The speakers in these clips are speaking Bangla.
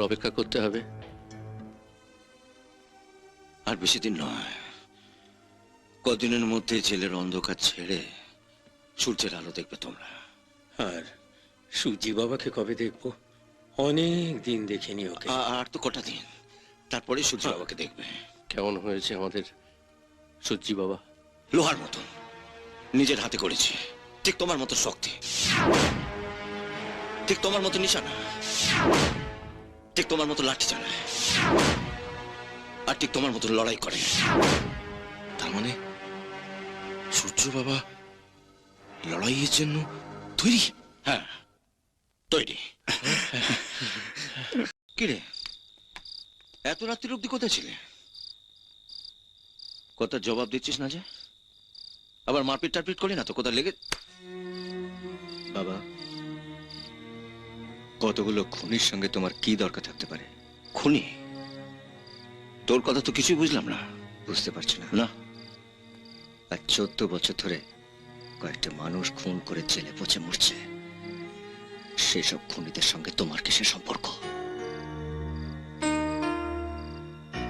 অপেক্ষা করতে হবে। আর বেশি দিন নয়, কদিনের মধ্যে জেলের অন্ধকার ছেড়ে সূর্যের আলো দেখবে তোমরা। আর সুজি বাবাকে কবে দেখবো? অনেক দিন দেখিনি ওকে। আর তো কটা দিন, তারপরে সূর্য বাবাকে দেখবে। কেমন হয়েছে আমাদের সূর্যি বাবা? লোহার মতন, নিজের হাতে করেছে। ঠিক তোমার মতো শক্তি, ঠিক তোমার মতো নিশানা, ঠিক তোমার মতো লাঠি চালায়, আর ঠিক তোমার মতো লড়াই করে। তার মানে সূর্য বাবা লড়াইয়ের জন্য তৈরি? হ্যাঁ, তৈরি। কিরে, এত রাত্রির অব্দি কোথায় ছিলে? কথার জবাব দিচ্ছিস না যে? আবার মারপিট টারপিট করি না তো? কোথায় লেগে? বাবা, কতগুলো খুনির সঙ্গে তোমার কি দরকার থাকতে পারে? খুনি? তোর কথা তো কিছুই বুঝলাম না। বুঝতে পারছি না? না। আর 14 বছর ধরে কয়েকটা মানুষ খুন করে জেলে পচে মরছে, সেসব খুনিদের সঙ্গে তোমার কিসের সম্পর্ক?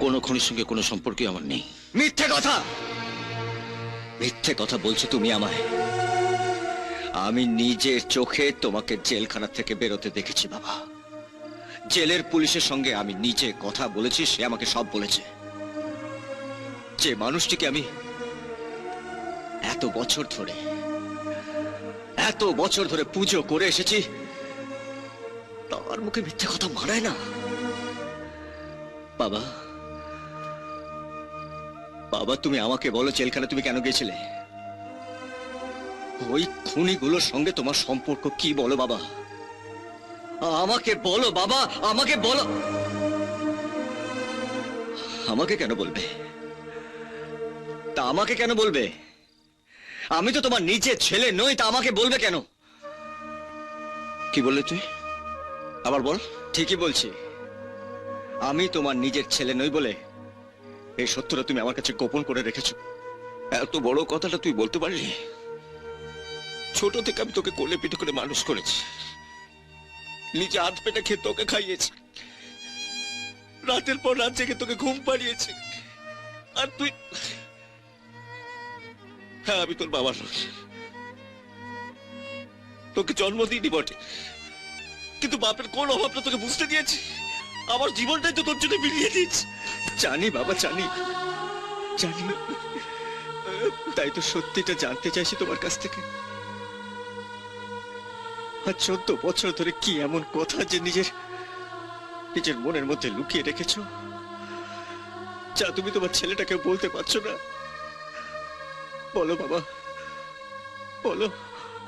কোনো খুনির সঙ্গে কোনো সম্পর্কই আমার নেই। মিথ্যে কথা! মিথ্যে কথা বলছো তুমি আমায়। আমি নিজের চোখে তোমাকে জেলখানা থেকে বেরোতে দেখেছি বাবা। জেলের পুলিশের সঙ্গে আমি নিজে কথা বলেছি, সে আমাকে সব বলেছে। যে মানুষটিকে আমি এত বছর ধরে পুজো করে এসেছি, তার মুখে মিথ্যে কথা মানায় না। বাবা, বাবা, তুমি আমাকে বলো, জেলখানা তুমি কেন গেছিলে? ওই খুনিগুলোর সঙ্গে তোমার সম্পর্ক কি বলো বাবা? আমাকে বলো বাবা, আমাকে বলো। আমাকে কেন বলবে? তা আমাকে কেন বলবে? আমি তো তোমার নিজের ছেলে নই, তা আমাকে বলবে কেন? কি বললি তুই? আবার বল। ঠিকই বলছি, আমি তোমার নিজের ছেলে নই বলে এই সত্যটা তুমি আমার কাছে গোপন করে রেখেছো। এত বড় কথাটা তুই বলতে পারলি? ছোট থেকে আমি তোকে কোলে পিঠে করে মানুষ করেছি, নিজে হাত পেটে খেয়ে তোকে খাইয়েছি, রাতের পর রাত জেগে তোকে ঘুম পাড়িয়েছি। আর তুই? হ্যাঁ, আমি তোর বাবার লোক, তোকে জন্ম দিইনি বটে, কিন্তু বাপের কোন অভাবটা তোকে বুঝতে দিয়েছি? আমার জীবনটাই তো তোর জন্য বিলিয়ে দিয়েছি। জানি বাবা, জানি জানি, তাই তো সত্যিটা জানতে চাইছি তোমার কাছ থেকে। আর 14 বছর ধরে কি এমন কথা যে নিজের মনের মধ্যে লুকিয়ে রেখেছো, যা তুমি তোমার ছেলেটাকে বলতে পারছো না? বলো বাবা, বলো।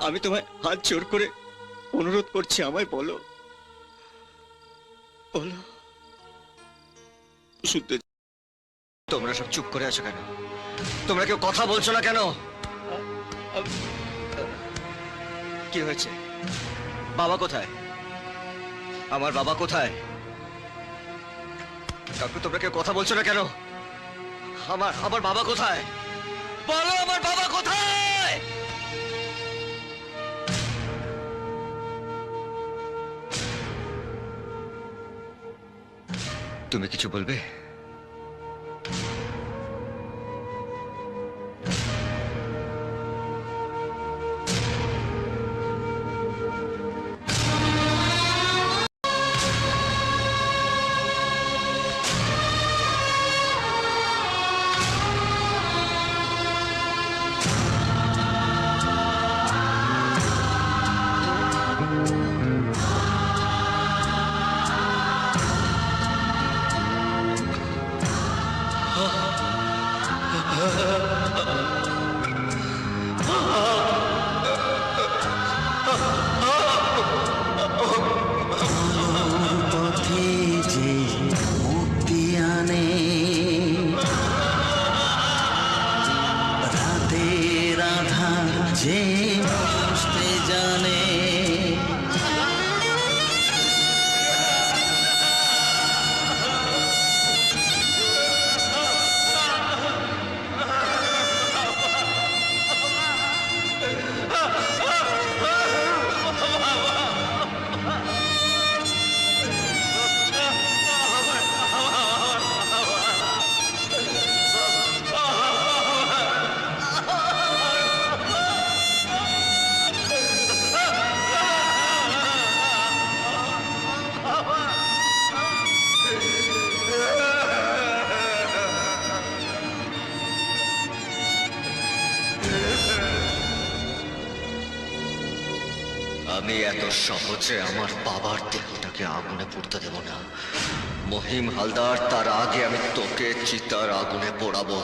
আমি তোমায় হাত জোর করে অনুরোধ করছি, আমায় বলো, বলো। শুনতে তোমরা সব চুপ করে আছো কেন? তোমরা কেউ কথা বলছো না কেন? কি হয়েছে? বাবা কোথায়? আমার বাবা কোথায়? কাকু, তোমরা কেউ কথা বলছো না কেন? আমার বাবা কোথায়? বলো, আমার বাবা কোথায়? তুমি কিছু বলবে? আমি এত সহজে আমার বাবার দেহটাকে আগুনে পুড়তে দেব না। মহিম হালদার, তার আগে আমি তোকে চিতার আগুনে পোড়াবো।